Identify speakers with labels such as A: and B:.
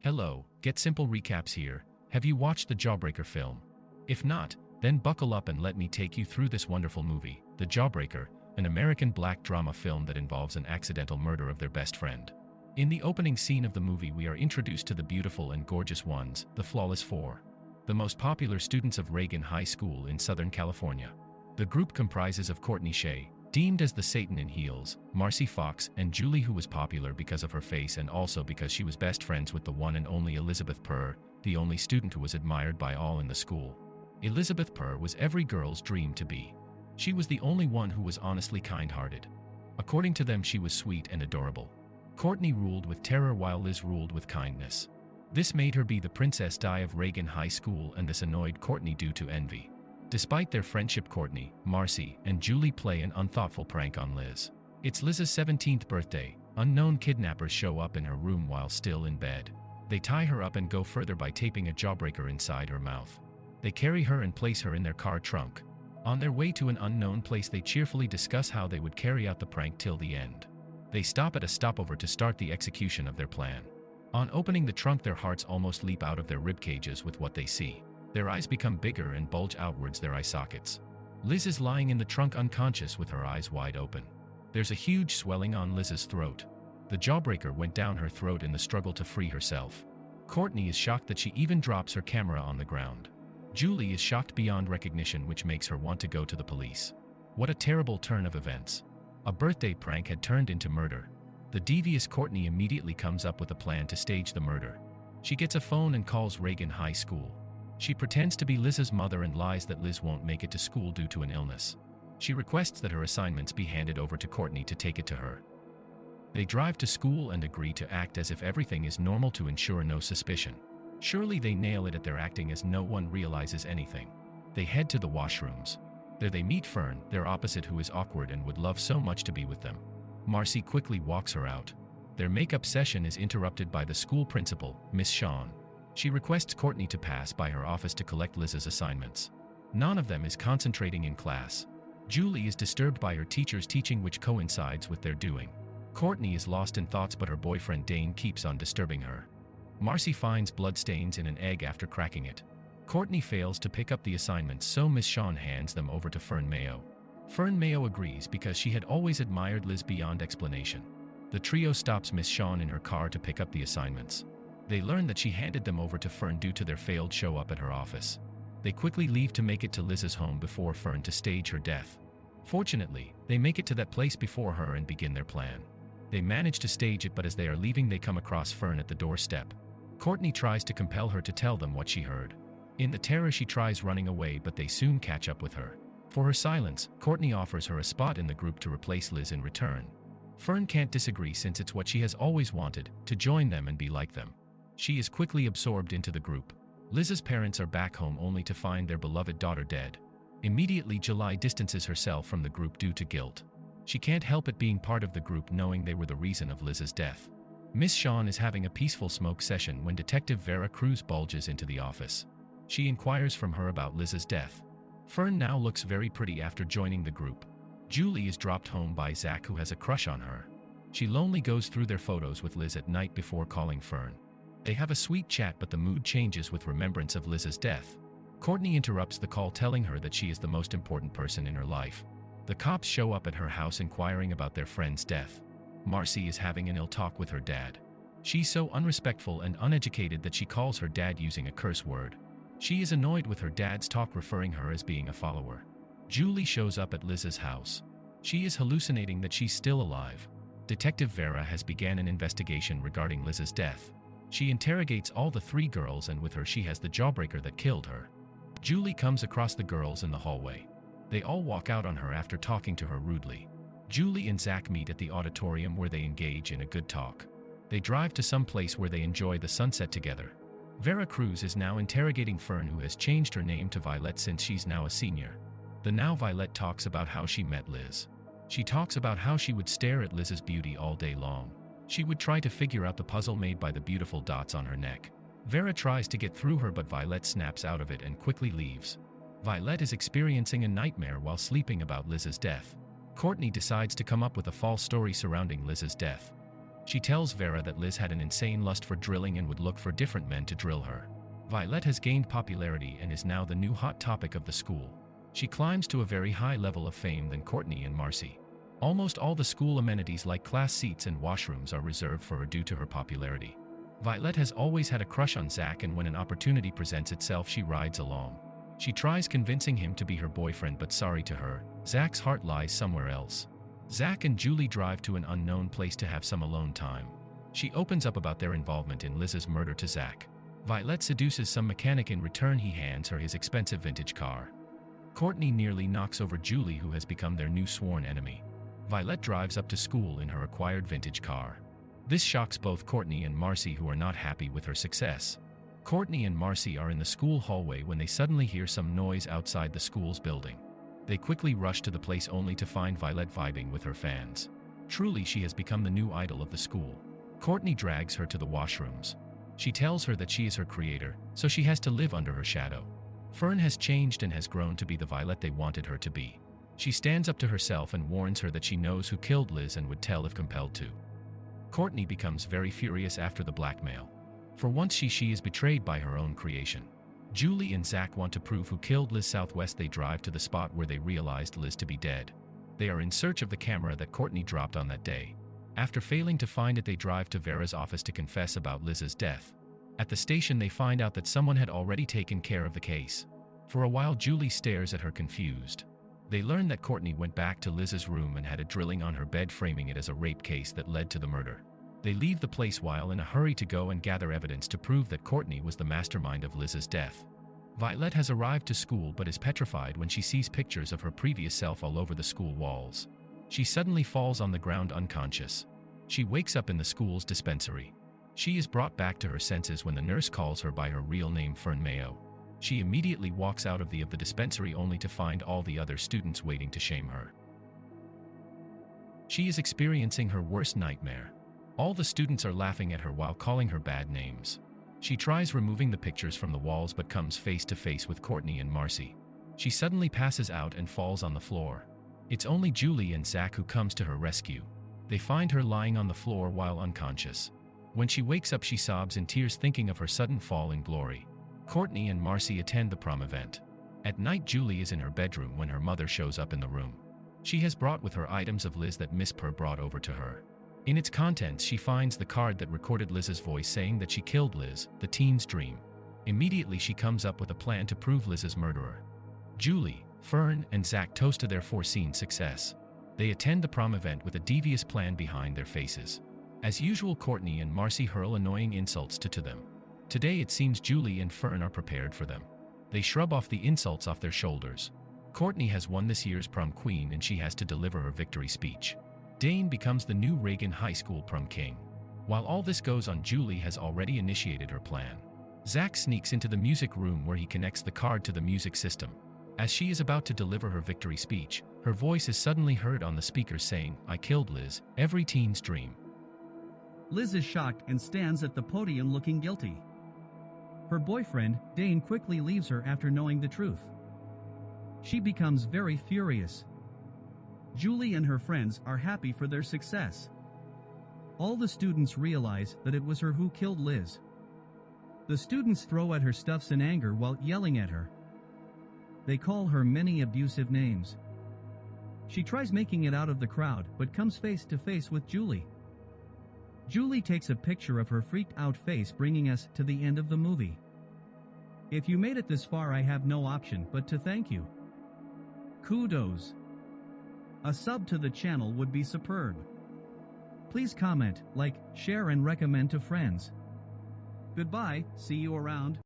A: Hello, Get Simple Recaps here. Have you watched the Jawbreaker film? If not, then buckle up and let me take you through this wonderful movie, The Jawbreaker, an American black drama film that involves an accidental murder of their best friend. In the opening scene of the movie, we are introduced to the beautiful and gorgeous ones, the Flawless Four, the most popular students of Reagan High School in Southern California. The group comprises of Courtnea Shea, deemed as the Satan in heels, Marcie Fox and Julie, who was popular because of her face and also because she was best friends with the one and only Elizabeth Purr, the only student who was admired by all in the school. Elizabeth Purr was every girl's dream to be. She was the only one who was honestly kind-hearted. According to them, she was sweet and adorable. Courtnea ruled with terror while Liz ruled with kindness. This made her be the Princess Di of Reagan High School, and this annoyed Courtnea due to envy. Despite their friendship, Courtnea, Marcie, and Julie play an unthoughtful prank on Liz. It's Liz's 17th birthday. Unknown kidnappers show up in her room while still in bed. They tie her up and go further by taping a jawbreaker inside her mouth. They carry her and place her in their car trunk. On their way to an unknown place, they cheerfully discuss how they would carry out the prank till the end. They stop at a stopover to start the execution of their plan. On opening the trunk, their hearts almost leap out of their rib cages with what they see. Their eyes become bigger and bulge outwards their eye sockets. Liz is lying in the trunk unconscious with her eyes wide open. There's a huge swelling on Liz's throat. The jawbreaker went down her throat in the struggle to free herself. Courtnea is shocked that she even drops her camera on the ground. Julie is shocked beyond recognition, which makes her want to go to the police. What a terrible turn of events. A birthday prank had turned into murder. The devious Courtnea immediately comes up with a plan to stage the murder. She gets a phone and calls Reagan High School. She pretends to be Liz's mother and lies that Liz won't make it to school due to an illness. She requests that her assignments be handed over to Courtnea to take it to her. They drive to school and agree to act as if everything is normal to ensure no suspicion. Surely they nail it at their acting as no one realizes anything. They head to the washrooms. There they meet Fern, their opposite, who is awkward and would love so much to be with them. Marcie quickly walks her out. Their makeup session is interrupted by the school principal, Miss Shawn. She requests Courtnea to pass by her office to collect Liz's assignments. None of them is concentrating in class. Julie is disturbed by her teacher's teaching, which coincides with their doing. Courtnea is lost in thoughts, but her boyfriend Dane keeps on disturbing her. Marcie finds bloodstains in an egg after cracking it. Courtnea fails to pick up the assignments, so Miss Shawn hands them over to Fern Mayo. Fern Mayo agrees because she had always admired Liz beyond explanation. The trio stops Miss Shawn in her car to pick up the assignments. They learn that she handed them over to Fern due to their failed show up at her office. They quickly leave to make it to Liz's home before Fern to stage her death. Fortunately, they make it to that place before her and begin their plan. They manage to stage it, but as they are leaving, they come across Fern at the doorstep. Courtnea tries to compel her to tell them what she heard. In the terror, she tries running away, but they soon catch up with her. For her silence, Courtnea offers her a spot in the group to replace Liz in return. Fern can't disagree, since it's what she has always wanted, to join them and be like them. She is quickly absorbed into the group. Liz's parents are back home only to find their beloved daughter dead. Immediately, July distances herself from the group due to guilt. She can't help it being part of the group, knowing they were the reason of Liz's death. Miss Shawn is having a peaceful smoke session when Detective Vera Cruz bulges into the office. She inquires from her about Liz's death. Fern now looks very pretty after joining the group. Julie is dropped home by Zach, who has a crush on her. She lonely goes through their photos with Liz at night before calling Fern. They have a sweet chat, but the mood changes with remembrance of Liz's death. Courtnea interrupts the call, telling her that she is the most important person in her life. The cops show up at her house inquiring about their friend's death. Marcie is having an ill talk with her dad. She's so unrespectful and uneducated that she calls her dad using a curse word. She is annoyed with her dad's talk, referring her as being a follower. Julie shows up at Liz's house. She is hallucinating that she's still alive. Detective Vera has begun an investigation regarding Liz's death. She interrogates all the three girls, and with her she has the jawbreaker that killed her. Julie comes across the girls in the hallway. They all walk out on her after talking to her rudely. Julie and Zach meet at the auditorium, where they engage in a good talk. They drive to some place where they enjoy the sunset together. Vera Cruz is now interrogating Fern, who has changed her name to Violet since she's now a senior. The now Violet talks about how she met Liz. She talks about how she would stare at Liz's beauty all day long. She would try to figure out the puzzle made by the beautiful dots on her neck. Vera tries to get through her, but Violet snaps out of it and quickly leaves. Violet is experiencing a nightmare while sleeping about Liz's death. Courtnea decides to come up with a false story surrounding Liz's death. She tells Vera that Liz had an insane lust for drilling and would look for different men to drill her. Violet has gained popularity and is now the new hot topic of the school. She climbs to a very high level of fame than Courtney and Marcie. Almost all the school amenities like class seats and washrooms are reserved for her due to her popularity. Violet has always had a crush on Zach, and when an opportunity presents itself she rides along. She tries convincing him to be her boyfriend, but sorry to her, Zach's heart lies somewhere else. Zach and Julie drive to an unknown place to have some alone time. She opens up about their involvement in Liz's murder to Zach. Violet seduces some mechanic. In return he hands her his expensive vintage car. Courtney nearly knocks over Julie, who has become their new sworn enemy. Violet drives up to school in her acquired vintage car. This shocks both Courtney and Marcie, who are not happy with her success. Courtney and Marcie are in the school hallway when they suddenly hear some noise outside the school's building. They quickly rush to the place only to find Violet vibing with her fans. Truly, she has become the new idol of the school. Courtney drags her to the washrooms. She tells her that she is her creator, so she has to live under her shadow. Fern has changed and has grown to be the Violet they wanted her to be. She stands up to herself and warns her that she knows who killed Liz and would tell if compelled to. Courtney becomes very furious after the blackmail. For once she is betrayed by her own creation. Julie and Zach want to prove who killed Liz. Southwest they drive to the spot where they realized Liz to be dead. They are in search of the camera that Courtney dropped on that day. After failing to find it, they drive to Vera's office to confess about Liz's death. At the station they find out that someone had already taken care of the case. For a while Julie stares at her confused. They learn that Courtney went back to Liz's room and had a drilling on her bed, framing it as a rape case that led to the murder. They leave the place while in a hurry to go and gather evidence to prove that Courtney was the mastermind of Liz's death. Violet has arrived to school but is petrified when she sees pictures of her previous self all over the school walls. She suddenly falls on the ground unconscious. She wakes up in the school's dispensary. She is brought back to her senses when the nurse calls her by her real name, Fern Mayo. She immediately walks out of the dispensary only to find all the other students waiting to shame her. She is experiencing her worst nightmare. All the students are laughing at her while calling her bad names. She tries removing the pictures from the walls but comes face to face with Courtney and Marcie. She suddenly passes out and falls on the floor. It's only Julie and Zach who comes to her rescue. They find her lying on the floor while unconscious. When she wakes up she sobs in tears, thinking of her sudden fall in glory. Courtney and Marcie attend the prom event. At night Julie is in her bedroom when her mother shows up in the room. She has brought with her items of Liz that Miss Purr brought over to her. In its contents she finds the card that recorded Liz's voice saying that she killed Liz, the teen's dream. Immediately she comes up with a plan to prove Liz's murderer. Julie, Fern, and Zach toast to their foreseen success. They attend the prom event with a devious plan behind their faces. As usual, Courtney and Marcie hurl annoying insults to them. Today it seems Julie and Fern are prepared for them. They shrug off the insults off their shoulders. Courtney has won this year's prom queen and she has to deliver her victory speech. Dane becomes the new Reagan High School prom king. While all this goes on, Julie has already initiated her plan. Zach sneaks into the music room where he connects the card to the music system. As she is about to deliver her victory speech, her voice is suddenly heard on the speakers saying, "I killed Liz, every teen's dream."
B: Liz is shocked and stands at the podium looking guilty. Her boyfriend, Dane, quickly leaves her after knowing the truth. She becomes very furious. Julie and her friends are happy for their success. All the students realize that it was her who killed Liz. The students throw at her stuffs in anger while yelling at her. They call her many abusive names. She tries making it out of the crowd but comes face to face with Julie. Julie takes a picture of her freaked out face, bringing us to the end of the movie. If you made it this far, I have no option but to thank you. Kudos. A sub to the channel would be superb. Please comment, like, share and recommend to friends. Goodbye, see you around.